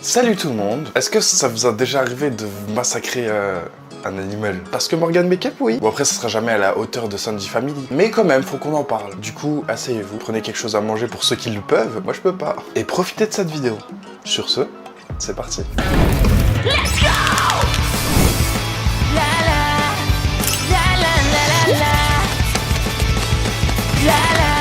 Salut tout le monde. Est-ce que ça vous a déjà arrivé de massacrer un animal? Parce que Morgan Makeup, oui. Bon après, ça sera jamais à la hauteur de Sandy Family. Mais quand même, faut qu'on en parle. Du coup, asseyez-vous, prenez quelque chose à manger pour ceux qui le peuvent. Moi, je peux pas. Et profitez de cette vidéo. Sur ce, c'est parti. Let's go! La la la la la la la la la.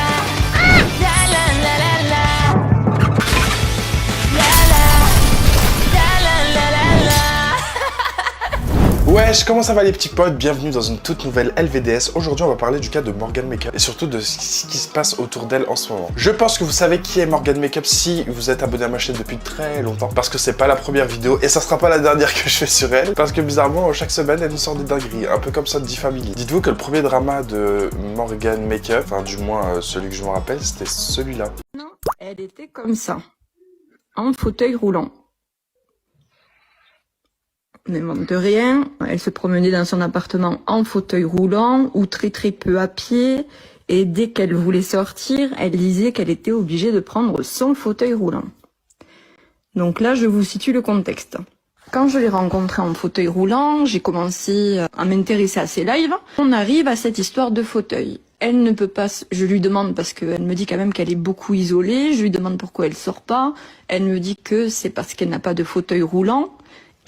Wesh, comment ça va les petits potes? Bienvenue dans une toute nouvelle LVDS. Aujourd'hui, on va parler du cas de Morgan Makeup et surtout de ce qui se passe autour d'elle en ce moment. Je pense que vous savez qui est Morgan Makeup si vous êtes abonné à ma chaîne depuis très longtemps. Parce que c'est pas la première vidéo et ça sera pas la dernière que je fais sur elle. Parce que bizarrement, chaque semaine, elle nous sort des dingueries. Un peu comme Sandy Family. Dites-vous que le premier drama de Morgan Makeup, enfin du moins celui que je me rappelle, c'était celui-là. Non, elle était comme ça, en fauteuil roulant. N'invente rien, elle se promenait dans son appartement en fauteuil roulant ou très peu à pied, et dès qu'elle voulait sortir, elle disait qu'elle était obligée de prendre son fauteuil roulant. Donc là, je vous situe le contexte. Quand je l'ai rencontrée en fauteuil roulant, j'ai commencé à m'intéresser à ses lives. On arrive à cette histoire de fauteuil. Elle ne peut pas, je lui demande parce qu'elle me dit quand même qu'elle est beaucoup isolée, je lui demande pourquoi elle sort pas. Elle me dit que c'est parce qu'elle n'a pas de fauteuil roulant.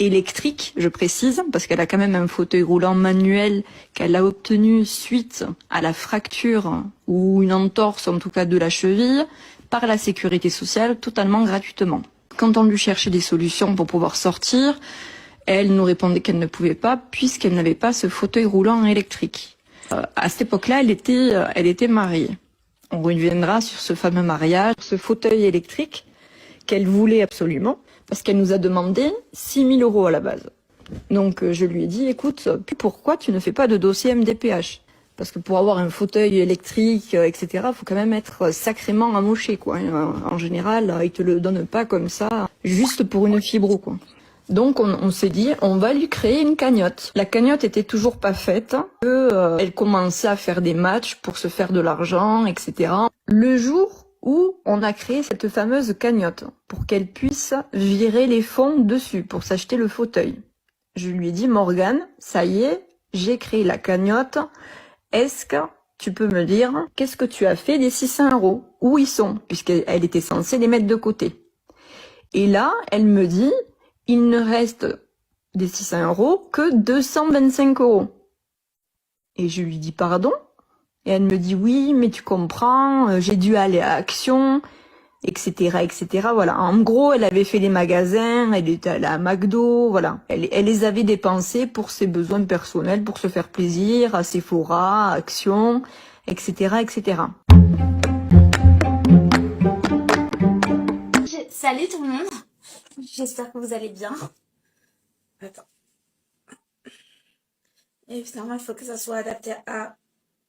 Électrique, je précise, parce qu'elle a quand même un fauteuil roulant manuel qu'elle a obtenu suite à la fracture ou une entorse, en tout cas de la cheville, par la sécurité sociale, totalement gratuitement. Quand on lui cherchait des solutions pour pouvoir sortir, elle nous répondait qu'elle ne pouvait pas, puisqu'elle n'avait pas ce fauteuil roulant électrique. À cette époque-là, elle était mariée. On reviendra sur ce fameux mariage, ce fauteuil électrique qu'elle voulait absolument, parce qu'elle nous a demandé 6 000 € à la base. Donc je lui ai dit, écoute, pourquoi tu ne fais pas de dossier MDPH? Parce que pour avoir un fauteuil électrique, etc., faut quand même être sacrément amoché, quoi. En général, ils te le donnent pas comme ça, juste pour une fibro, quoi. Donc on s'est dit, on va lui créer une cagnotte. La cagnotte était toujours pas faite, elle commençait à faire des matchs pour se faire de l'argent, etc. Le jour où on a créé cette fameuse cagnotte pour qu'elle puisse virer les fonds dessus pour s'acheter le fauteuil. Je lui ai dit, Morgane, ça y est, j'ai créé la cagnotte. Est-ce que tu peux me dire qu'est-ce que tu as fait des 600 €? Où ils sont? Puisqu'elle était censée les mettre de côté. Et là, elle me dit, il ne reste des 600 € que 225 €. Et je lui dis, pardon? Et elle me dit, oui, mais tu comprends, j'ai dû aller à Action, etc., etc. Voilà. En gros, elle avait fait les magasins, elle était allée à McDo, voilà. Elle les avait dépensés pour ses besoins personnels, pour se faire plaisir, à Sephora, à Action, etc., etc. Salut tout le monde, j'espère que vous allez bien. Attends. Évidemment, il faut que ça soit adapté à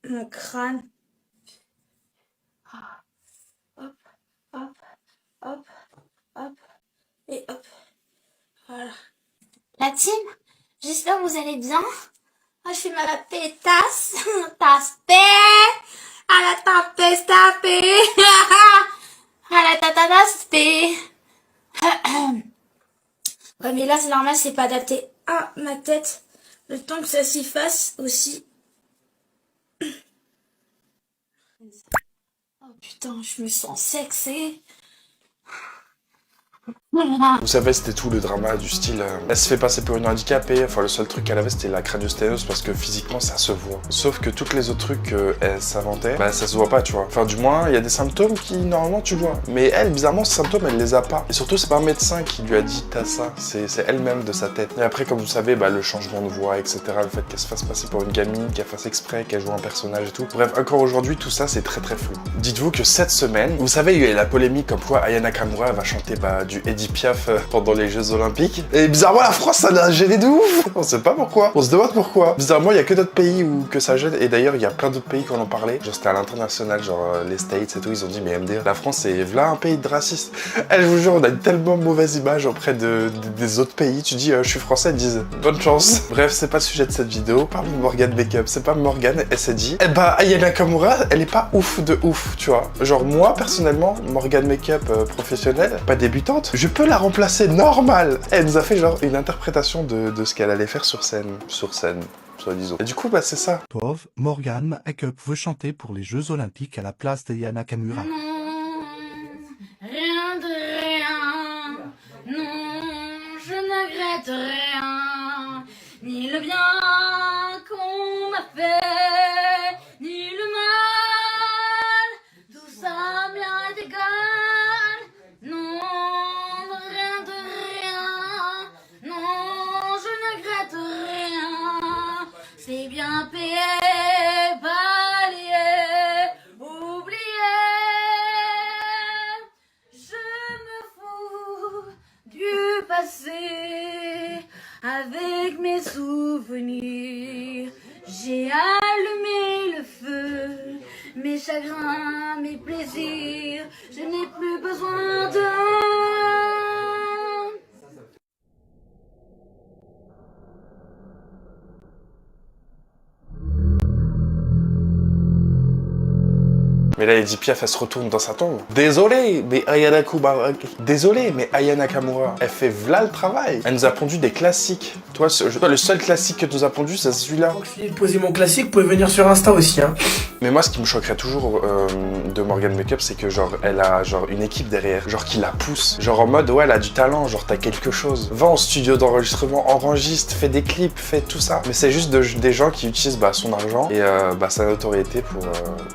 mon crâne. Hop, hop, hop, hop, et hop. Voilà. La team, j'espère que vous allez bien. Moi, je fais ma pétasse. Tasse à la tasse tapé. À la tasse tapé. Ouais, mais là, c'est normal, c'est pas adapté à ma tête. Le temps que ça s'y fasse aussi. Oh putain, je me sens sexy. Vous savez, c'était tout le drama du style elle se fait passer pour une handicapée, enfin le seul truc qu'elle avait c'était la craniosténose parce que physiquement ça se voit. Sauf que tous les autres trucs qu'elle s'inventait, bah ça se voit pas, tu vois. Enfin du moins, il y a des symptômes qui normalement tu vois. Mais elle, bizarrement, ces symptômes, elle les a pas. Et surtout, c'est pas un médecin qui lui a dit t'as ça, c'est elle-même de sa tête. Et après, comme vous savez, bah le changement de voix, etc., le fait qu'elle se fasse passer pour une gamine, qu'elle fasse exprès, qu'elle joue un personnage et tout. Bref, encore aujourd'hui, tout ça c'est très flou. Dites-vous que cette semaine, vous savez, il y a eu la polémique comme quoi Aya Nakamura va chanter du Edith Piaf pendant les Jeux Olympiques. Et bizarrement, la France, ça l'a gêné de ouf. On sait pas pourquoi. On se demande pourquoi. Bizarrement, il y a que d'autres pays où que ça gêne. Et d'ailleurs, il y a plein d'autres pays qui en ont parlé. Genre, c'était à l'international, genre les States et tout. Ils ont dit, mais MD, la France, c'est là un pays de racistes. Je vous jure, on a une tellement mauvaise image auprès des autres pays. Tu dis, je suis français, ils disent, bonne chance. Bref, c'est pas le sujet de cette vidéo. Parlons de Morgan Makeup. C'est pas Morgan, elle s'est dit, eh bah, Aya Nakamura, elle est pas ouf de ouf, tu vois. Genre, moi, personnellement, Morgan Makeup professionnelle, pas débutante, je tu peux la remplacer normal. Elle nous a fait genre une interprétation de ce qu'elle allait faire sur scène, soi-disant. Et du coup, bah c'est ça. Pauvre, Morgane Makeup veut chanter pour les Jeux Olympiques à la place de Yana Kamura. Non, rien de rien. Non, je ne regrette rien. Ni le bien qu'on m'a fait, ni le mal. Tout ça m'est égal. Non, rien de rien. Non, je ne regrette rien. C'est bien payé, balayé, oublié. Je me fous du passé avec mes souvenirs. J'ai allumé le feu, mes chagrins, mes plaisirs. Je n'ai plus besoin de... Mais là, Edith Piaf, elle se retourne dans sa tombe. Désolé, mais Aya Nakamura, elle fait v'là le travail. Elle nous a pondu des classiques. Toi, le seul classique que tu nous as pondu, c'est celui-là. Donc, si vous posez mon classique, vous pouvez venir sur Insta aussi, hein. Mais moi, ce qui me choquerait toujours de Morgane Makeup, c'est que genre, elle a genre une équipe derrière, genre qui la pousse. Genre en mode, ouais, elle a du talent, genre t'as quelque chose. Va en studio d'enregistrement, enregistre, fais des clips, fais tout ça. Mais c'est juste des gens qui utilisent son argent et sa notoriété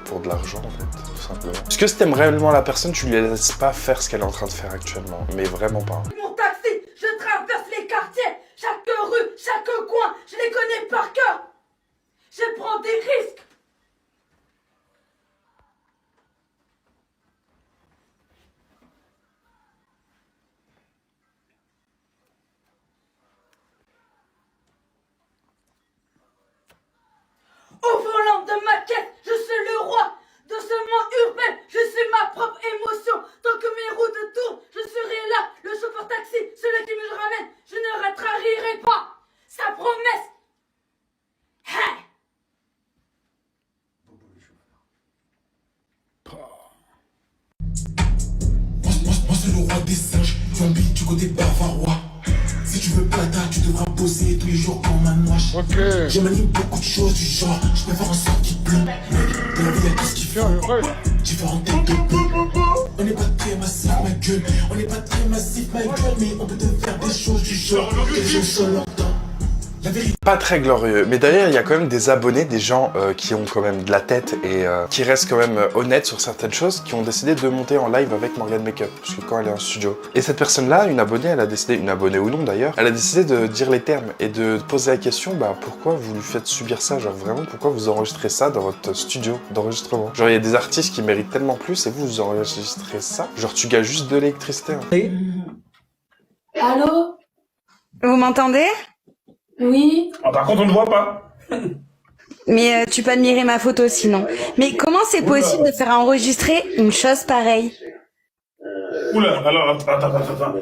pour de l'argent, en fait. Tout simplement. Parce que si t'aimes réellement la personne, tu lui laisses pas faire ce qu'elle est en train de faire actuellement. Mais vraiment pas. Mon taxi, je traverse les quartiers, chaque rue, chaque coin, je les connais par cœur. Je prends des risques. Au volant de ma quête, je suis le roi de ce monde urbain. Je suis ma propre émotion. Tant que mes routes tournent, je serai là. Le chauffeur taxi, celui qui me ramène. Je ne rattraperai pas sa promesse. Hey! Moi c'est le roi des singes, Zombie du côté bavarois. Si tu veux plata, tu devras poser tous les jours comme un noche. Ok. J'ai manié beaucoup de choses du genre, je peux faire en sorte qu'il pleut. Dans la vie y'a tout ce qu'il faut. Différentes têtes de peu. On n'est pas très massif ma gueule, on n'est pas très massif ma gueule, mais on peut te faire des choses du genre, des choses sur leur temps. La vérité. Pas très glorieux, mais d'ailleurs il y a quand même des abonnés, des gens qui ont quand même de la tête et qui restent quand même honnêtes sur certaines choses, qui ont décidé de monter en live avec Morgane Makeup, parce que quand elle est en studio. Et cette personne-là, une abonnée, elle a décidé, une abonnée ou non d'ailleurs, elle a décidé de dire les termes et de poser la question, pourquoi vous lui faites subir ça, genre vraiment, pourquoi vous enregistrez ça dans votre studio d'enregistrement? Genre il y a des artistes qui méritent tellement plus et vous enregistrez ça, genre tu gagnes juste de l'électricité. Hein. Allô? Vous m'entendez? Oui? Par contre, on ne voit pas. Mais tu peux admirer ma photo sinon. Mais comment c'est possible de faire enregistrer une chose pareille? Oula, alors, attends.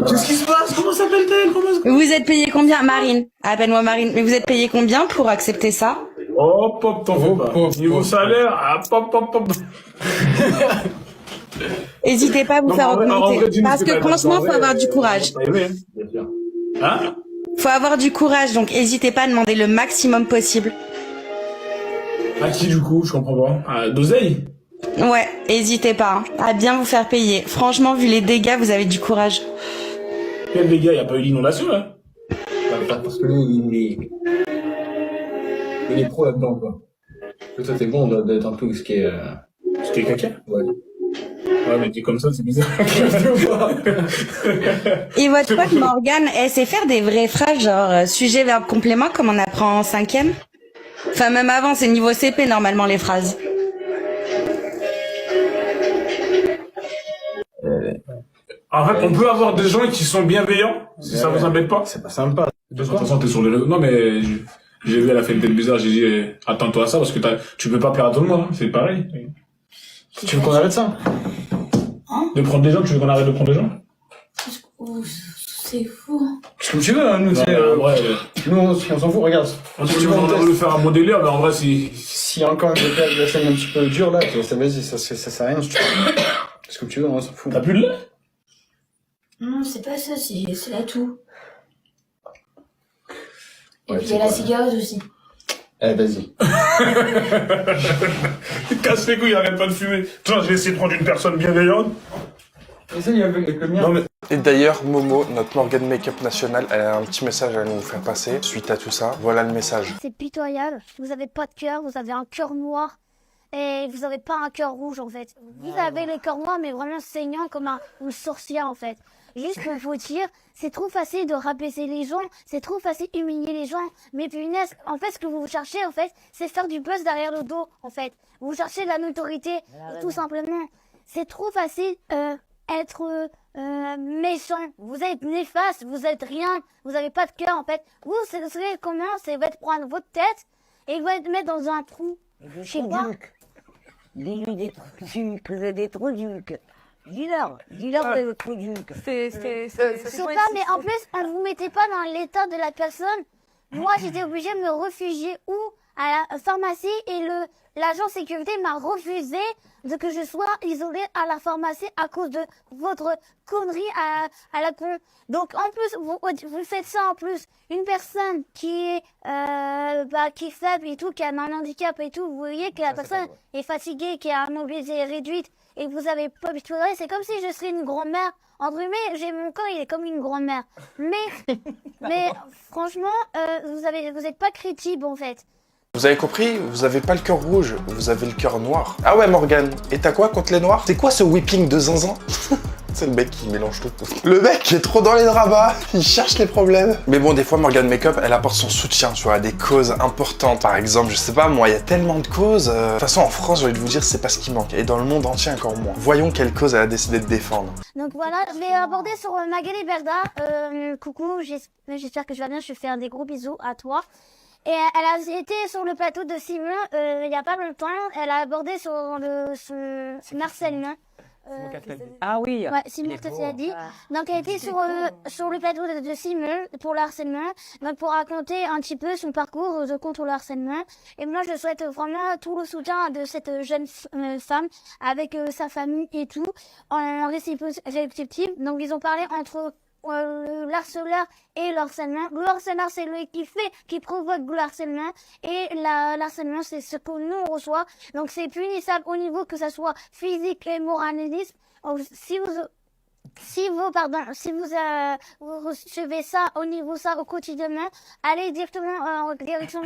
Qu'est-ce qui se passe? Comment s'appelle-t-elle? Vous êtes payé combien? Marine. Appelle-moi Marine. Mais vous êtes payé combien pour accepter ça? T'en fais pas. Niveau salaire, N'hésitez pas à vous faire augmenter. Parce que franchement, faut avoir du courage. Hein? Faut avoir du courage, donc n'hésitez pas à demander le maximum possible. À qui du coup? Je comprends pas. D'oseille? Ouais, n'hésitez pas à bien vous faire payer. Franchement, vu les dégâts, vous avez du courage. Quel dégât? Y a pas eu d'inondation là? Parce que nous, il est pro là-dedans, quoi. Que toi, t'es bon d'être un peu ce qui est... Ce qui est caca? Ouais. Ouais, mais dit comme ça, c'est bizarre. Et votre pote Morgane, elle sait faire des vraies phrases, genre sujet, verbe, complément, comme on apprend en 5e? Enfin, même avant, c'est niveau CP, normalement, les phrases. En fait, on peut avoir des gens qui sont bienveillants, si ça vous embête pas. C'est pas sympa. De toute façon, t'es sur le... Non, mais j'ai vu, elle a fait une tête bizarre, j'ai dit, attends-toi à ça, parce que tu peux pas plaire à tout le monde, hein. C'est pareil. Tu veux qu'on arrête ça? Hein? De prendre des gens, tu veux qu'on arrête de prendre des gens? C'est fou. C'est comme tu veux, hein, nous, Non, c'est... mais en vrai, nous, on s'en fout, regarde. on va le faire un bon délire, mais en vrai, si s'il y a encore la scène un petit peu dure là, ça vas-y, ça sert à rien, si tu veux. Ce que tu veux, on s'en fout. T'as plus de lait? Non, c'est pas ça, c'est là tout. Et Ouais, puis il y a la cigarette aussi. Eh, vas-y. Casse les couilles, arrête pas de fumer. Tiens, je vais essayer de prendre une personne bienveillante. Et ça, il y avait le mien. Non, mais... Et d'ailleurs, Momo, notre Morgan Makeup national, elle a un petit message à nous faire passer suite à tout ça. Voilà le message. C'est pitoyable. Vous avez pas de cœur, vous avez un cœur noir. Et vous avez pas un cœur rouge en fait. Vous avez le cœur noir mais vraiment saignant comme une sorcière en fait. Juste pour vous dire, c'est trop facile de rabaisser les gens, c'est trop facile d'humilier les gens. Mais punaise, en fait ce que vous cherchez en fait, c'est faire du buzz derrière le dos en fait. Vous cherchez de la notoriété, tout simplement. C'est trop facile être méchant. Vous êtes néfaste, vous êtes rien, vous avez pas de cœur en fait. Vous, ce serait comment? C'est va prendre votre tête et va te mettre dans un trou. Je sais pas. Dis-lui des trucs. Dis-leur des trucs. Je sais pas, mais en plus, on vous mettait pas dans l'état de la personne. Moi, j'étais obligée de me réfugier où? À la pharmacie et l'agent sécurité m'a refusé de que je sois isolée à la pharmacie à cause de votre connerie à la con. Donc en plus, vous faites ça en plus. Une personne qui est qui est faible et tout, qui a un handicap et tout, vous voyez que la personne est fatiguée, qui a une obésité réduite et vous avez pas pu tolérer, c'est comme si je serais une grand-mère. Entre guillemets, j'ai mon corps, il est comme une grand-mère. Mais franchement, vous êtes pas crédible en fait. Vous avez compris? Vous avez pas le cœur rouge, vous avez le cœur noir. Ah ouais Morgan, et t'as quoi contre les noirs? C'est quoi ce whipping de zinzin? C'est le mec qui mélange tout. Le mec qui est trop dans les drabas, il cherche les problèmes. Mais bon, des fois, Morgan Makeup, elle apporte son soutien, tu vois, à des causes importantes. Par exemple, je sais pas, moi, il y a tellement de causes. De toute façon, en France, j'ai envie de vous dire, c'est pas ce qui manque. Et dans le monde entier, encore moins. Voyons quelle cause elle a décidé de défendre. Donc voilà, je vais aborder sur Magali Berda. Coucou, j'espère que tu vas bien, je te fais des gros bisous à toi. Et elle a été sur le plateau de Simon il y a pas longtemps. Elle a abordé sur le harcèlement. Ah oui. Ouais, Simon te l'a dit. Donc elle était sur le plateau de Simon pour le harcèlement. Donc pour raconter un petit peu son parcours contre le harcèlement. Et moi je souhaite vraiment tout le soutien de cette jeune femme avec sa famille et tout en réciproque. Donc ils ont parlé entre le harceleur et le harcèlement. Le harceleur, c'est lui qui provoque le harcèlement. Et l'harcèlement, c'est ce que nous on reçoit. Donc c'est punissable au niveau que ça soit physique et moralisme. Si vous recevez ça au niveau ça au quotidiennement, allez directement en direction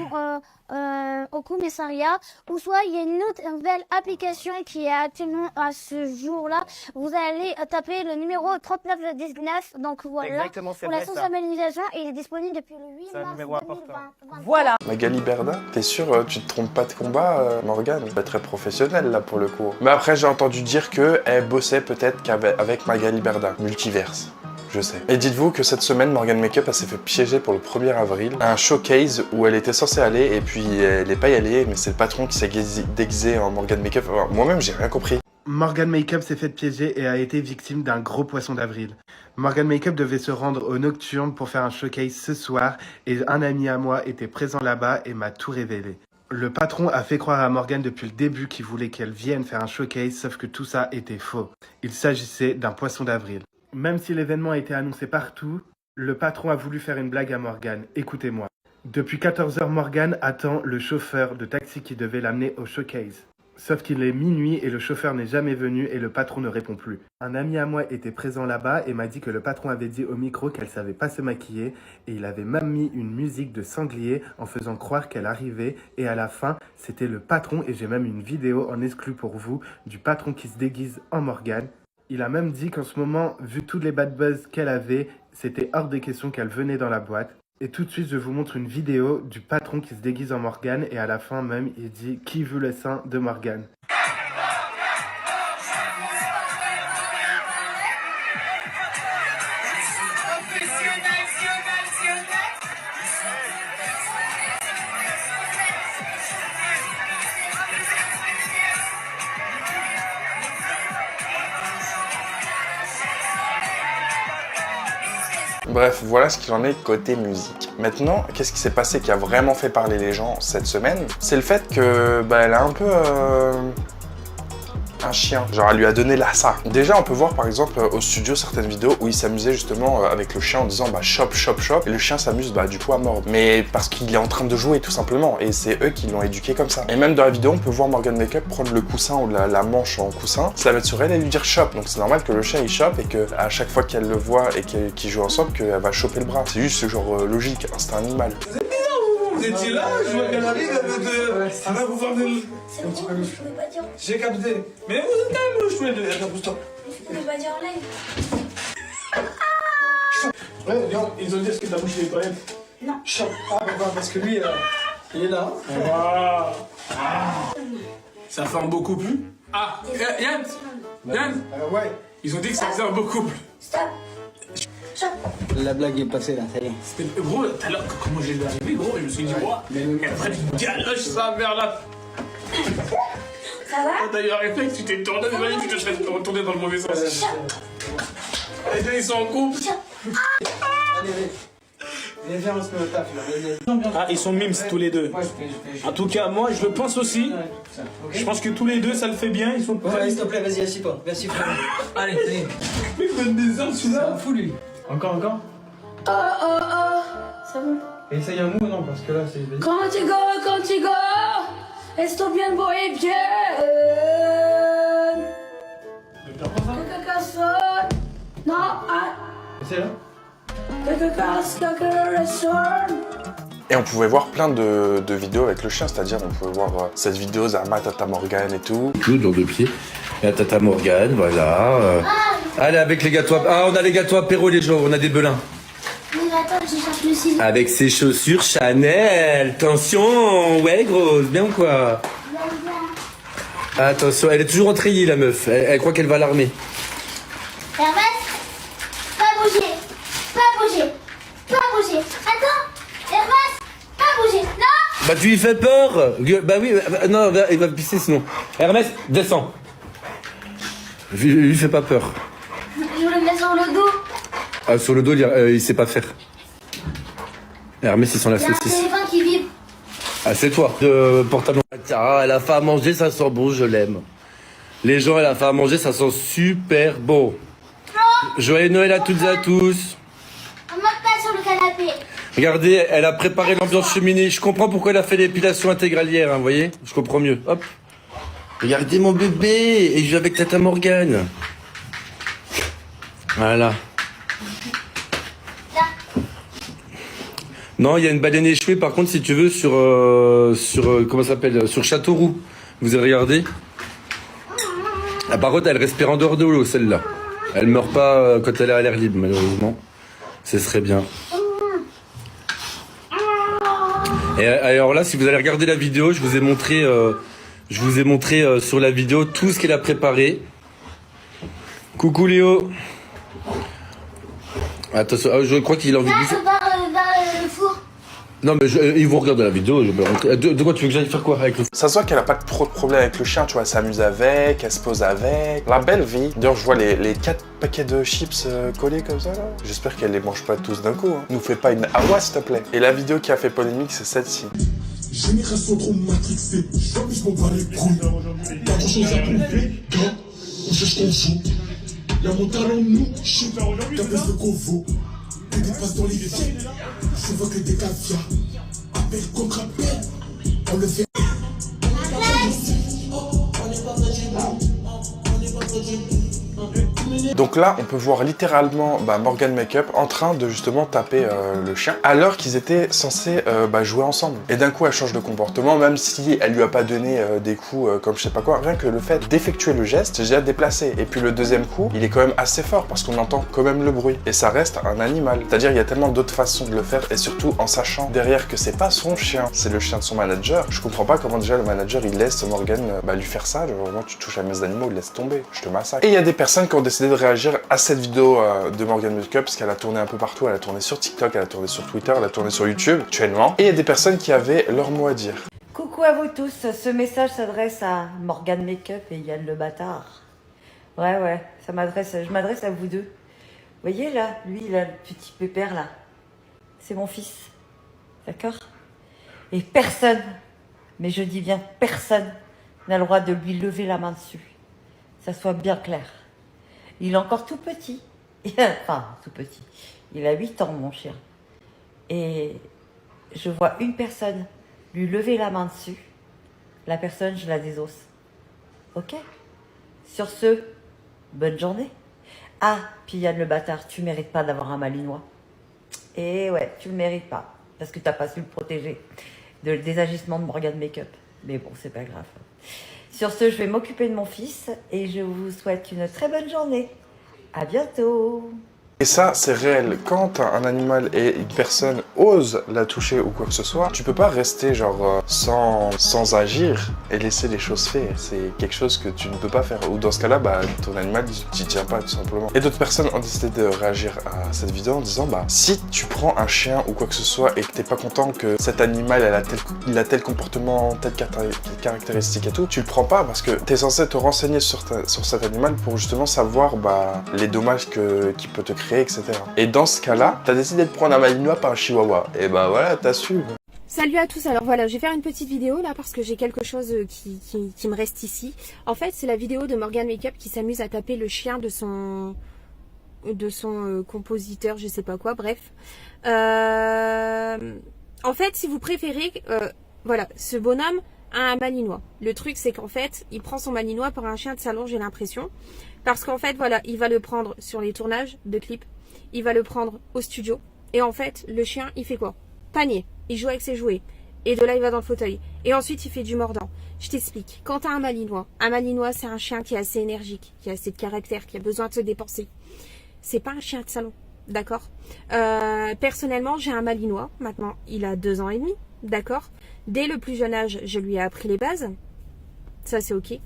au commissariat, ou soit il y a une autre nouvelle application qui est actuellement à ce jour-là. Vous allez taper le numéro 3919, donc voilà. Exactement, c'est pour la vrai, ça. sensibilisation, il est disponible depuis le 8 C'est un mars numéro important. 2020. Voilà. Magali Berda, t'es sûr, tu te trompes pas de combat, Morgan? Elle est très professionnelle là pour le coup. Mais après, j'ai entendu dire qu'elle bossait peut-être qu'avec Magali Berda. Multiverse. Je sais. Et dites-vous que cette semaine, Morgan Makeup, elle s'est fait piéger pour le 1er avril. Un showcase où elle était censée aller et puis elle n'est pas y allée, mais c'est le patron qui s'est déguisé en Morgan Makeup. Enfin, moi-même, j'ai rien compris. Morgan Makeup s'est fait piéger et a été victime d'un gros poisson d'avril. Morgan Makeup devait se rendre au Nocturne pour faire un showcase ce soir et un ami à moi était présent là-bas et m'a tout révélé. Le patron a fait croire à Morgan depuis le début qu'il voulait qu'elle vienne faire un showcase, sauf que tout ça était faux. Il s'agissait d'un poisson d'avril. Même si l'événement a été annoncé partout, le patron a voulu faire une blague à Morgan. Écoutez-moi. Depuis 14 heures, Morgan attend le chauffeur de taxi qui devait l'amener au showcase. Sauf qu'il est minuit et le chauffeur n'est jamais venu et le patron ne répond plus. Un ami à moi était présent là-bas et m'a dit que le patron avait dit au micro qu'elle savait pas se maquiller et il avait même mis une musique de sanglier en faisant croire qu'elle arrivait et à la fin, c'était le patron et j'ai même une vidéo en exclu pour vous du patron qui se déguise en Morgan. Il a même dit qu'en ce moment, vu tous les bad buzz qu'elle avait, c'était hors de question qu'elle venait dans la boîte. Et tout de suite, je vous montre une vidéo du patron qui se déguise en Morgan et à la fin même, il dit « Qui veut le sein de Morgan ?» Bref, voilà ce qu'il en est côté musique. Maintenant, qu'est-ce qui s'est passé qui a vraiment fait parler les gens cette semaine? C'est le fait que, bah, elle a un peu... un chien. Genre, elle lui a donné ça. Déjà, on peut voir par exemple au studio certaines vidéos où il s'amusait justement avec le chien en disant bah chop, chop, chop. Et le chien s'amuse bah du coup à mordre. Mais parce qu'il est en train de jouer tout simplement. Et c'est eux qui l'ont éduqué comme ça. Et même dans la vidéo, on peut voir Morgan Makeup prendre le coussin ou la manche en coussin, se la mettre sur elle et lui dire chop. Donc c'est normal que le chien il chope et que à chaque fois qu'elle le voit et qu'ils jouent ensemble, qu'elle va choper le bras. C'est juste ce genre logique. C'est un animal. Vous étiez là, je vois qu'elle arrive, elle va vous faire des... C'est bon, je pouvais pas dire. J'ai capté. Mais vous êtes quand même joué de... Pousse-toi. Je pouvais pas dire en live. Ouais, regarde, ils ont dit est-ce que t'as bouché les toilettes? Non. Ah, bah, parce que lui, il est là. Waouh. Ça fait un beau couple. Ah, Yann. Yann. Ouais. Ils ont dit que ça faisait un beau couple. Stop. Stop. La blague est passée là, ça y est. C'était gros, tout à l'heure, comment j'ai vu arriver, gros, je me suis dit, ouah, elle a pris une galoche, sa mère là. Ça va? T'as eu un réflexe, tu t'es tourné, mais tu te fais retourner dans le mauvais sens. Les deux, ils sont en couple. Allez, viens, on se met au taf là. Ah, ils sont mimes tous les deux. En tout cas, moi, je le pense aussi. Je pense que tous les deux, ça le fait bien. Ils sont Ouais, s'il te plaît, vas-y, assis-toi. Merci, frère. Allez, ça y est. Mais il donne des heures, celui-là. C'est un fou, lui. Encore. Oh. C'est bon. Essaye un mot, non, parce que là, c'est... Contigo, esto bien voy bien. Que caso? Non, Essaye là. que caso, que restaurant. Et on pouvait voir plein de vidéos avec le chien, c'est-à-dire on pouvait voir cette vidéo Zama, Tata Morgan et tout. Tout dans deux pieds. Et la Tata Morgan, voilà. Allez, avec les gâteaux. Ah, on a les gâteaux apéro, les gens, on a des belins. Mais attends, je cherche le ciseau. Avec ses chaussures Chanel. Attention, ouais, grosse, bien ou quoi? Attention, elle est toujours en treillis, la meuf. Elle croit qu'elle va l'armer. Hermès, pas bouger. Attends, Hermès, pas bouger. Non. Bah, tu lui fais peur. Bah oui, non, il va pisser sinon. Hermès, descends. Lui fais pas peur. Je le mets sur le dos. Ah, sur le dos, il sait pas faire. Hermès, ils sont la Il y a un saucisse. téléphone qui vibre. Ah, c'est toi. De portable. Ah, elle a fait à manger, ça sent bon, je l'aime. Les gens, elle a fait à manger, ça sent super bon. Joyeux Noël à toutes et à tous. On monte pas sur le canapé. Regardez, elle a préparé l'ambiance cheminée. Je comprends pourquoi elle a fait l'épilation intégralière, hein, vous voyez? Je comprends mieux. Hop. Regardez mon bébé. Et je vais avec Tata Morgane. Voilà. Non, il y a une baleine échouée, par contre, si tu veux, sur comment ça s'appelle? Sur Châteauroux. Vous avez regardé? Ah, par contre, elle respire en dehors de l'eau, celle-là. Elle meurt pas quand elle est à l'air libre, malheureusement. Ce serait bien. Et alors là, si vous allez regarder la vidéo, je vous ai montré sur la vidéo tout ce qu'elle a préparé. Coucou Léo. Attention, je crois qu'il a envie de bouffer. Le four. Non mais ils vont regarder la vidéo, je vais rentrer. De quoi tu veux que j'aille faire quoi avec le... Ça se voit qu'elle a pas trop de problème avec le chien, tu vois, elle s'amuse avec, elle se pose avec. La belle vie. D'ailleurs, je vois les 4 paquets de chips collés comme ça, là. J'espère qu'elle les mange pas tous d'un coup, hein. Nous fais pas une awa, s'il te plaît. Et la vidéo qui a fait polémique, c'est celle-ci. Génération trop matrixée, je m'en bats les couilles. Pas grand chose à prouver, gars, on cherche qu'on joue. Y'a mon talent, nous, shit, t'as plus le qu'on vaut. Des dépasses dans les pieds, je vois que des caviars. Appel contre appel, on le fait. Donc là, on peut voir littéralement Morgan Makeup en train de justement taper le chien, alors qu'ils étaient censés jouer ensemble. Et d'un coup, elle change de comportement, même si elle lui a pas donné des coups comme je sais pas quoi. Rien que le fait d'effectuer le geste, c'est déjà déplacé. Et puis le deuxième coup, il est quand même assez fort parce qu'on entend quand même le bruit. Et ça reste un animal. C'est-à-dire, il y a tellement d'autres façons de le faire, et surtout en sachant derrière que c'est pas son chien, c'est le chien de son manager. Je comprends pas comment déjà le manager il laisse Morgan lui faire ça. Genre, vraiment, tu touches à mes animaux, il laisse tomber, je te massacre. Et il y a des personnes qui ont décidé de réagir à cette vidéo de Morgan Makeup parce qu'elle a tourné un peu partout, elle a tourné sur TikTok, elle a tourné sur Twitter, elle a tourné sur YouTube actuellement. Et il y a des personnes qui avaient leur mot à dire. Coucou à vous tous, ce message s'adresse à Morgan Makeup et Yann le bâtard. Ouais, je m'adresse à vous deux. Vous voyez là, lui, là, le petit pépère là, c'est mon fils. D'accord? Et personne, mais je dis bien personne, n'a le droit de lui lever la main dessus. Ça soit bien clair. Il est encore tout petit. Enfin, tout petit. Il a 8 ans, mon chien. Et je vois une personne lui lever la main dessus. La personne, je la désosse. Ok? Sur ce, bonne journée. Ah, puis Yann le bâtard, tu mérites pas d'avoir un malinois. Et ouais, tu le mérites pas. Parce que t'as pas su le protéger des agissements de Morgan Makeup. Mais bon, c'est pas grave. Sur ce, je vais m'occuper de mon fils et je vous souhaite une très bonne journée. À bientôt. Et ça, c'est réel. Quand un animal et une personne osent la toucher ou quoi que ce soit, tu peux pas rester genre sans agir et laisser les choses faire. C'est quelque chose que tu ne peux pas faire. Ou dans ce cas-là, bah, ton animal, tu tient pas tout simplement. Et d'autres personnes ont décidé de réagir à cette vidéo en disant, bah, si tu prends un chien ou quoi que ce soit et que t'es pas content que cet animal, il a tel comportement, telle caractéristique et tout, tu le prends pas parce que t'es censé te renseigner sur cet animal pour justement savoir, bah, les dommages qu'il peut te créer, etc. Et dans ce cas-là, t'as décidé de prendre un malinois par un chihuahua. Et bah voilà, t'as su. Salut à tous, alors voilà, je vais faire une petite vidéo là parce que j'ai quelque chose qui me reste ici. En fait, c'est la vidéo de Morgan Makeup qui s'amuse à taper le chien de son compositeur, je sais pas quoi, bref. En fait, si vous préférez, voilà, ce bonhomme a un malinois. Le truc, c'est qu'en fait, il prend son malinois pour un chien de salon, j'ai l'impression. Parce qu'en fait, voilà, il va le prendre sur les tournages de clips, il va le prendre au studio, et en fait, le chien, il fait quoi? Panier, il joue avec ses jouets, et de là, il va dans le fauteuil, et ensuite, il fait du mordant. Je t'explique, quand tu as un malinois, c'est un chien qui est assez énergique, qui a assez de caractère, qui a besoin de se dépenser. C'est pas un chien de salon, d'accord? Personnellement, j'ai un malinois, maintenant, il a 2 ans et demi, d'accord? Dès le plus jeune âge, je lui ai appris les bases, ça c'est ok.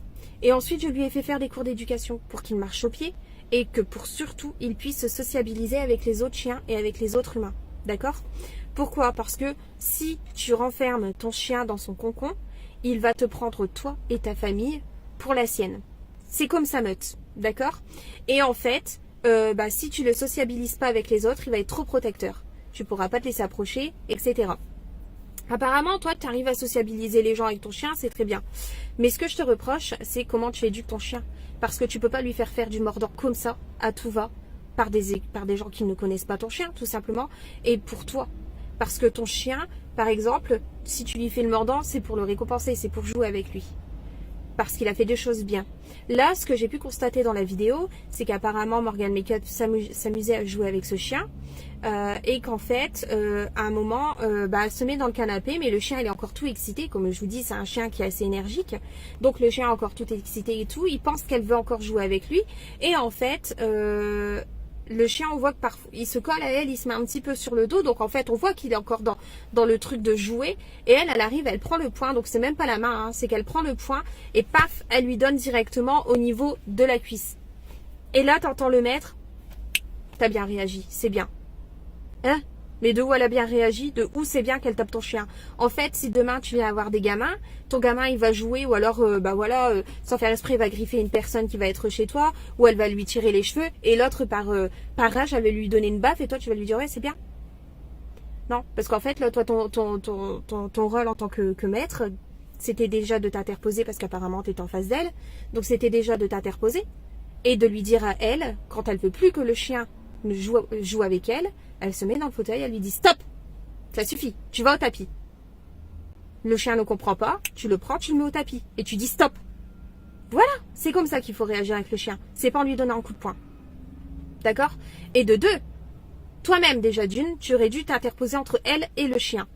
Et ensuite, je lui ai fait faire des cours d'éducation pour qu'il marche au pied et que pour surtout, il puisse se sociabiliser avec les autres chiens et avec les autres humains. D'accord? Pourquoi? Parce que si tu renfermes ton chien dans son cocon, il va te prendre toi et ta famille pour la sienne. C'est comme sa meute. D'accord? Et en fait, si tu le sociabilises pas avec les autres, il va être trop protecteur. Tu pourras pas te laisser approcher, etc. Apparemment, toi, tu arrives à sociabiliser les gens avec ton chien, c'est très bien. Mais ce que je te reproche, c'est comment tu éduques ton chien. Parce que tu peux pas lui faire du mordant comme ça, à tout va, par des gens qui ne connaissent pas ton chien, tout simplement, et pour toi. Parce que ton chien, par exemple, si tu lui fais le mordant, c'est pour le récompenser, c'est pour jouer avec lui. Parce qu'il a fait des choses bien. Là, ce que j'ai pu constater dans la vidéo, c'est qu'apparemment Morgan Makeup s'amusait à jouer avec ce chien et qu'en fait, à un moment, elle se met dans le canapé, mais le chien il est encore tout excité. Comme je vous dis, c'est un chien qui est assez énergique, donc le chien est encore tout excité et tout. Il pense qu'elle veut encore jouer avec lui et en fait, le chien, on voit que parfois il se colle à elle, il se met un petit peu sur le dos, donc en fait on voit qu'il est encore dans le truc de jouer, et elle arrive, elle prend le poing, donc c'est même pas la main, hein, c'est qu'elle prend le poing et paf, elle lui donne directement au niveau de la cuisse. Et là t'entends le maître, t'as bien réagi, c'est bien. Hein? Mais de où elle a bien réagi, de où c'est bien qu'elle tape ton chien. En fait, si demain tu viens avoir des gamins, ton gamin il va jouer ou alors, sans faire esprit, il va griffer une personne qui va être chez toi, ou elle va lui tirer les cheveux, et l'autre par rage, elle va lui donner une baffe, et toi tu vas lui dire ouais c'est bien. Non, parce qu'en fait là, toi ton rôle en tant que maître, c'était déjà de t'interposer parce qu'apparemment tu es en face d'elle, donc c'était déjà de t'interposer et de lui dire à elle, quand elle veut plus que le chien joue avec elle, elle se met dans le fauteuil, elle lui dit stop, ça suffit, tu vas au tapis. Le chien ne comprend pas, tu le prends, tu le mets au tapis et tu dis stop. Voilà, c'est comme ça qu'il faut réagir avec le chien, c'est pas en lui donnant un coup de poing. D'accord? Et de 2, toi-même déjà d'une, tu aurais dû t'interposer entre elle et le chien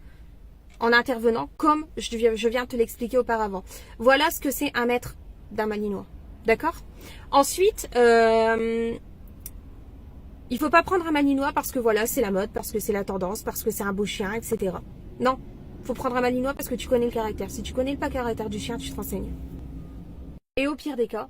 en intervenant comme je viens de te l'expliquer auparavant. Voilà ce que c'est un maître d'un malinois. D'accord? Ensuite, il faut pas prendre un malinois parce que voilà, c'est la mode, parce que c'est la tendance, parce que c'est un beau chien, etc. Non, faut prendre un malinois parce que tu connais le caractère. Si tu connais pas le caractère du chien, tu te renseignes. Et au pire des cas,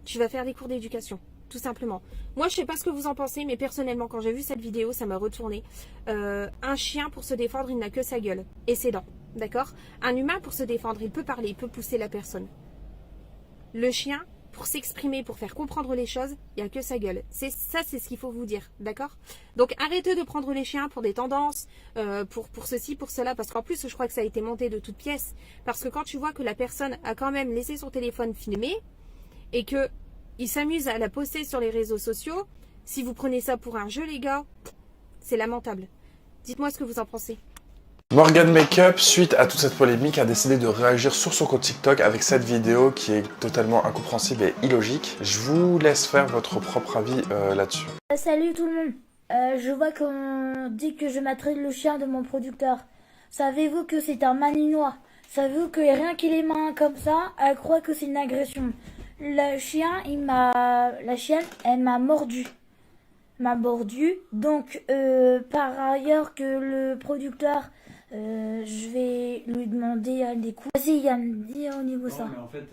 tu vas faire des cours d'éducation, tout simplement. Moi, je sais pas ce que vous en pensez, mais personnellement, quand j'ai vu cette vidéo, ça m'a retourné. Un chien, pour se défendre, il n'a que sa gueule et ses dents, d'accord? Un humain, pour se défendre, il peut parler, il peut pousser la personne. Le chien, pour s'exprimer, pour faire comprendre les choses, il n'y a que sa gueule. C'est ce qu'il faut vous dire, d'accord? Donc arrêtez de prendre les chiens pour des tendances, pour ceci, pour cela, parce qu'en plus je crois que ça a été monté de toutes pièces, parce que quand tu vois que la personne a quand même laissé son téléphone filmé, et que il s'amuse à la poster sur les réseaux sociaux, si vous prenez ça pour un jeu les gars, c'est lamentable. Dites-moi ce que vous en pensez. Morgan Makeup, suite à toute cette polémique, a décidé de réagir sur son compte TikTok avec cette vidéo qui est totalement incompréhensible et illogique. Je vous laisse faire votre propre avis là-dessus. Salut tout le monde. Je vois qu'on dit que je maltraite le chien de mon producteur. Savez-vous que c'est un malinois? Savez-vous que rien qu'il est main comme ça, elle croit que c'est une agression. La chienne, elle m'a mordu. Donc, par ailleurs que le producteur, je vais lui demander des coups. Vas-y Yann, dis au niveau ça. Mais en fait,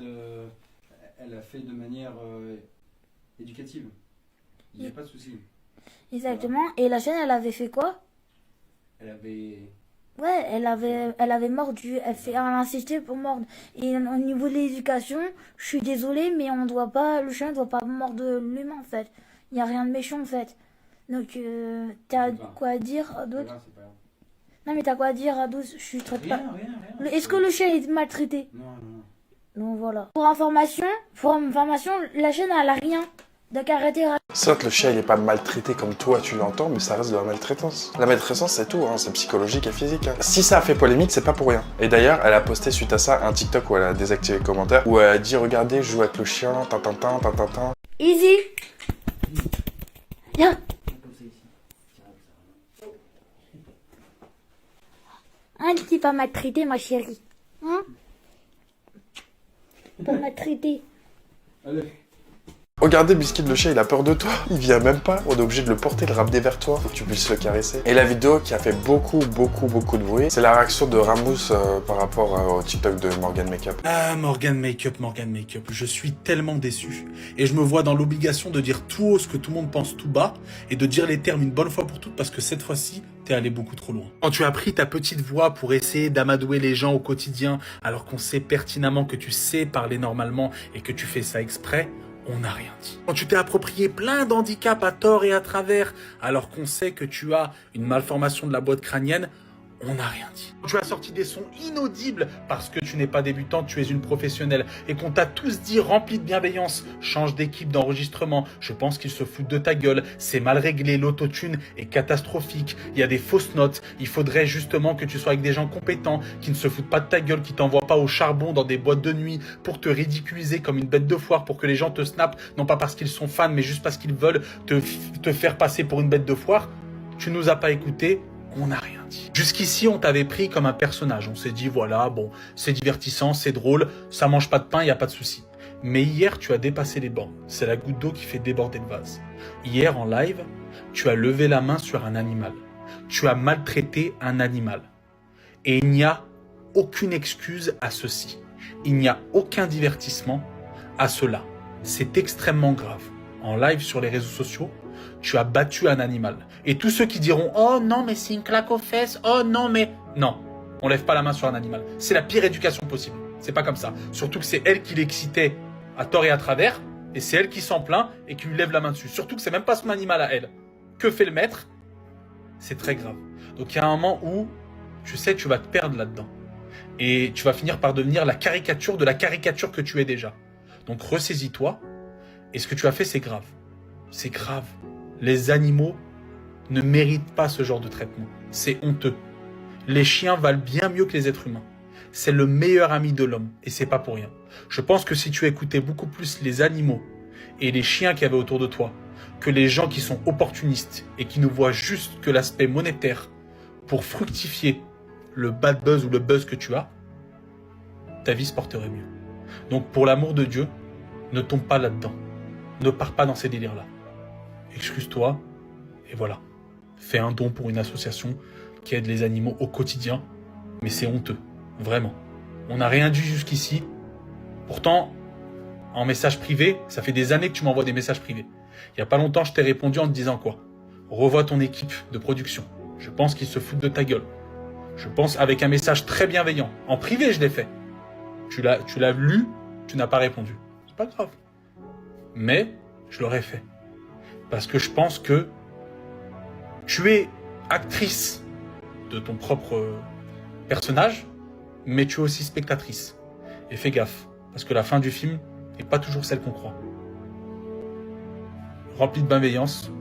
elle a fait de manière éducative. Il n'y a pas de souci. Exactement. Et la chienne, elle avait fait quoi? Elle avait... Ouais, elle avait mordu. Elle a insisté pour mordre. Et au niveau de l'éducation, je suis désolée, mais le chien ne doit pas mordre l'humain en fait. Il n'y a rien de méchant en fait. Donc, t'as quoi à dire d'autre? Non, mais t'as quoi à dire à d'autres? Je suis traite pas. Rien. Est-ce que le chien est maltraité? Non. Donc voilà. Pour information, la chienne elle a rien. Donc arrêtez. Certes, le chien il est pas maltraité comme toi tu l'entends, mais ça reste de la maltraitance. La maltraitance c'est tout, hein, c'est psychologique et physique. Hein. Si ça a fait polémique, c'est pas pour rien. Et d'ailleurs, elle a posté suite à ça un TikTok où elle a désactivé les commentaires, où elle a dit regardez, je joue avec le chien, tintintin. Easy. Viens. Hein, tu t'es pas maltraité ma chérie. Hein? Pas maltraité. Allez. Regardez, Biscuit, le chien, il a peur de toi. Il vient même pas. On est obligé de le porter, de le ramener vers toi pour que tu puisses le caresser. Et la vidéo qui a fait beaucoup de bruit, c'est la réaction de Ramous par rapport au TikTok de Morgan Makeup. Ah, Morgan Makeup. Je suis tellement déçu. Et je me vois dans l'obligation de dire tout haut ce que tout le monde pense tout bas et de dire les termes une bonne fois pour toutes parce que cette fois-ci, t'es allé beaucoup trop loin. Quand tu as pris ta petite voix pour essayer d'amadouer les gens au quotidien alors qu'on sait pertinemment que tu sais parler normalement et que tu fais ça exprès, on n'a rien dit. Quand tu t'es approprié plein d'handicaps à tort et à travers, alors qu'on sait que tu as une malformation de la boîte crânienne, on n'a rien dit. Tu as sorti des sons inaudibles parce que tu n'es pas débutante, tu es une professionnelle et qu'on t'a tous dit rempli de bienveillance, change d'équipe d'enregistrement, je pense qu'ils se foutent de ta gueule, c'est mal réglé, l'autotune est catastrophique, il y a des fausses notes, il faudrait justement que tu sois avec des gens compétents, qui ne se foutent pas de ta gueule, qui t'envoient pas au charbon dans des boîtes de nuit pour te ridiculiser comme une bête de foire, pour que les gens te snappent, non pas parce qu'ils sont fans, mais juste parce qu'ils veulent te faire passer pour une bête de foire. Tu nous as pas écoutés. On n'a rien dit. Jusqu'ici, on t'avait pris comme un personnage. On s'est dit, voilà, bon, c'est divertissant, c'est drôle, ça mange pas de pain, il n'y a pas de souci. Mais hier, tu as dépassé les bornes. C'est la goutte d'eau qui fait déborder le vase. Hier, en live, tu as levé la main sur un animal. Tu as maltraité un animal. Et il n'y a aucune excuse à ceci. Il n'y a aucun divertissement à cela. C'est extrêmement grave. En live sur les réseaux sociaux, tu as battu un animal. Et tous ceux qui diront « Oh non, mais c'est une claque aux fesses. Oh non, mais... » Non, on lève pas la main sur un animal. C'est la pire éducation possible. C'est pas comme ça. Surtout que c'est elle qui l'excitait à tort et à travers. Et c'est elle qui s'en plaint et qui lui lève la main dessus. Surtout que c'est même pas son animal à elle. Que fait le maître? C'est très grave. Donc il y a un moment où, tu sais, tu vas te perdre là-dedans. Et tu vas finir par devenir la caricature de la caricature que tu es déjà. Donc ressaisis-toi. Et ce que tu as fait, c'est grave. C'est grave. Les animaux ne méritent pas ce genre de traitement. C'est honteux. Les chiens valent bien mieux que les êtres humains. C'est le meilleur ami de l'homme, et c'est pas pour rien. Je pense que si tu écoutais beaucoup plus les animaux et les chiens qu'il y avait autour de toi, que les gens qui sont opportunistes et qui ne voient juste que l'aspect monétaire pour fructifier le bad buzz ou le buzz que tu as, ta vie se porterait mieux. Donc pour l'amour de Dieu, ne tombe pas là-dedans. Ne pars pas dans ces délires-là. Excuse-toi, et voilà. Fais un don pour une association qui aide les animaux au quotidien, mais c'est honteux, vraiment. On n'a rien dit jusqu'ici. Pourtant, en message privé, ça fait des années que tu m'envoies des messages privés. Il n'y a pas longtemps, je t'ai répondu en te disant quoi? Revois ton équipe de production. Je pense qu'ils se foutent de ta gueule. Je pense avec un message très bienveillant. En privé, je l'ai fait. Tu l'as lu, tu n'as pas répondu. C'est pas grave. mais je l'aurais fait. Parce que je pense que tu es actrice de ton propre personnage, mais tu es aussi spectatrice. Et fais gaffe, parce que la fin du film n'est pas toujours celle qu'on croit. Rempli de bienveillance,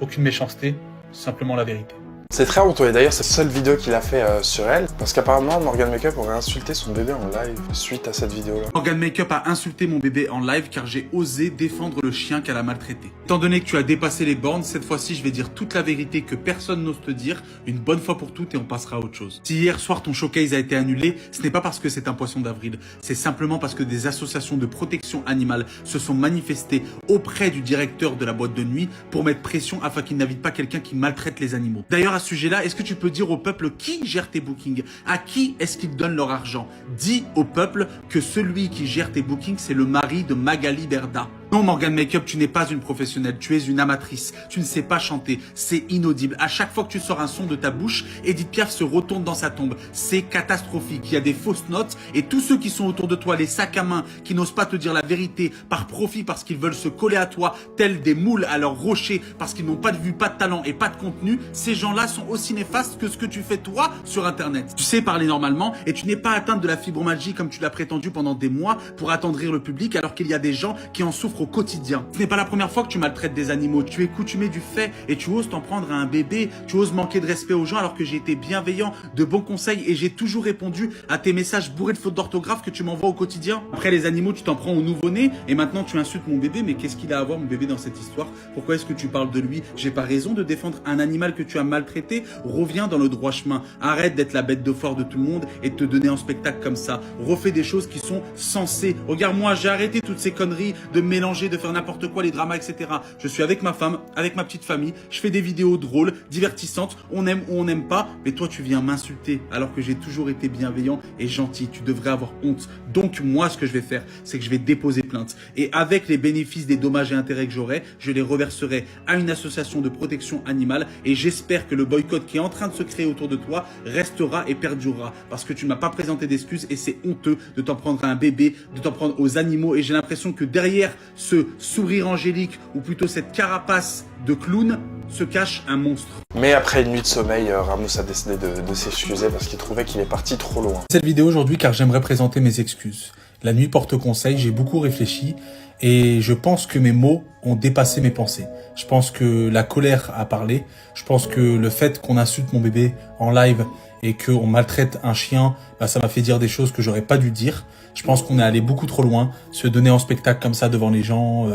aucune méchanceté, simplement la vérité. C'est très honteux et d'ailleurs c'est la seule vidéo qu'il a fait sur elle parce qu'apparemment Morgan Makeup aurait insulté son bébé en live suite à cette vidéo là. Morgan Makeup a insulté mon bébé en live car j'ai osé défendre le chien qu'elle a maltraité. Étant donné que tu as dépassé les bornes, cette fois-ci je vais dire toute la vérité que personne n'ose te dire, une bonne fois pour toutes et on passera à autre chose. Si hier soir ton showcase a été annulé, ce n'est pas parce que c'est un poisson d'avril, c'est simplement parce que des associations de protection animale se sont manifestées auprès du directeur de la boîte de nuit pour mettre pression afin qu'il n'invite pas quelqu'un qui maltraite les animaux. D'ailleurs à ce sujet-là, est-ce que tu peux dire au peuple qui gère tes bookings? À qui est-ce qu'ils donnent leur argent? Dis au peuple que celui qui gère tes bookings, c'est le mari de Magali Berda. Non, Morgan Makeup, tu n'es pas une professionnelle, tu es une amatrice. Tu ne sais pas chanter, c'est inaudible. À chaque fois que tu sors un son de ta bouche, Edith Piaf se retourne dans sa tombe. C'est catastrophique, il y a des fausses notes et tous ceux qui sont autour de toi, les sacs à main, qui n'osent pas te dire la vérité par profit parce qu'ils veulent se coller à toi, tels des moules à leur rocher parce qu'ils n'ont pas de vue, pas de talent et pas de contenu, ces gens-là sont aussi néfastes que ce que tu fais toi sur Internet. Tu sais parler normalement et tu n'es pas atteinte de la fibromyalgie comme tu l'as prétendu pendant des mois pour attendrir le public alors qu'il y a des gens qui en souffrent au quotidien. Ce n'est pas la première fois que tu maltraites des animaux. Tu es coutumé du fait et tu oses t'en prendre à un bébé. Tu oses manquer de respect aux gens alors que j'ai été bienveillant, de bons conseils et j'ai toujours répondu à tes messages bourrés de fautes d'orthographe que tu m'envoies au quotidien. Après les animaux, tu t'en prends au nouveau-né et maintenant tu insultes mon bébé. Mais qu'est-ce qu'il a à voir mon bébé dans cette histoire? Pourquoi est-ce que tu parles de lui? J'ai pas raison de défendre un animal que tu as maltraité. Reviens dans le droit chemin. Arrête d'être la bête de foire de tout le monde et de te donner en spectacle comme ça. Refais des choses qui sont sensées. Regarde-moi, j'ai arrêté toutes ces conneries de mélanger, de faire n'importe quoi, les dramas, etc. Je suis avec ma femme, avec ma petite famille, je fais des vidéos drôles, divertissantes, on aime ou on n'aime pas, mais toi tu viens m'insulter alors que j'ai toujours été bienveillant et gentil, tu devrais avoir honte. Donc moi ce que je vais faire, c'est que je vais déposer plainte et avec les bénéfices des dommages et intérêts que j'aurai, je les reverserai à une association de protection animale et j'espère que le boycott qui est en train de se créer autour de toi restera et perdurera parce que tu ne m'as pas présenté d'excuses et c'est honteux de t'en prendre à un bébé, de t'en prendre aux animaux et j'ai l'impression que derrière ce sourire angélique ou plutôt cette carapace de clown se cache un monstre. Mais après une nuit de sommeil, Ramos a décidé de s'excuser parce qu'il trouvait qu'il est parti trop loin. Cette vidéo aujourd'hui car j'aimerais présenter mes excuses. La nuit porte conseil, j'ai beaucoup réfléchi et je pense que mes mots ont dépassé mes pensées. Je pense que la colère a parlé. Je pense que le fait qu'on insulte mon bébé en live et qu'on maltraite un chien, bah, ça m'a fait dire des choses que j'aurais pas dû dire. Je pense qu'on est allé beaucoup trop loin. Se donner en spectacle comme ça devant les gens,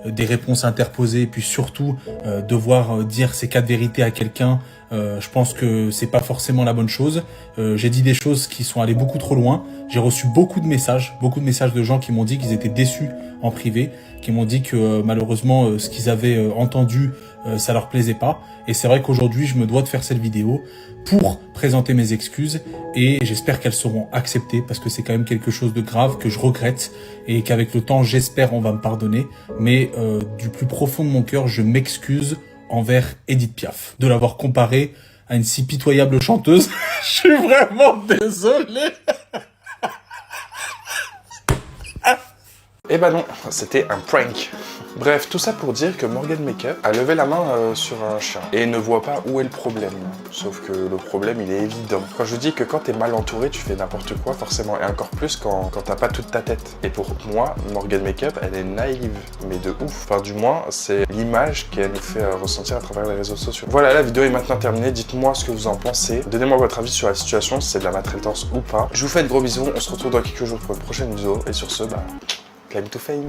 des réponses interposées, et puis surtout devoir dire ces 4 vérités à quelqu'un, je pense que c'est pas forcément la bonne chose. J'ai dit des choses qui sont allées beaucoup trop loin. J'ai reçu beaucoup de messages de gens qui m'ont dit qu'ils étaient déçus en privé, qui m'ont dit que malheureusement ce qu'ils avaient entendu ça leur plaisait pas. Et c'est vrai qu'aujourd'hui je me dois de faire cette vidéo pour présenter mes excuses et j'espère qu'elles seront acceptées parce que c'est quand même quelque chose de grave que je regrette et qu'avec le temps j'espère on va me pardonner. Mais du plus profond de mon cœur je m'excuse envers Edith Piaf de l'avoir comparée à une si pitoyable chanteuse. Je suis vraiment désolé. Eh ben non, c'était un prank. Bref, tout ça pour dire que Morgan Makeup a levé la main sur un chien et ne voit pas où est le problème. Sauf que le problème, il est évident. Quand je dis que quand t'es mal entouré, tu fais n'importe quoi, forcément. Et encore plus quand t'as pas toute ta tête. Et pour moi, Morgan Makeup, elle est naïve, mais de ouf. Enfin, du moins, c'est l'image qu'elle nous fait ressentir à travers les réseaux sociaux. Voilà, la vidéo est maintenant terminée. Dites-moi ce que vous en pensez. Donnez-moi votre avis sur la situation, si c'est de la maltraitance ou pas. Je vous fais de gros bisous. On se retrouve dans quelques jours pour une prochaine vidéo. Et sur ce, bah... claim to fame.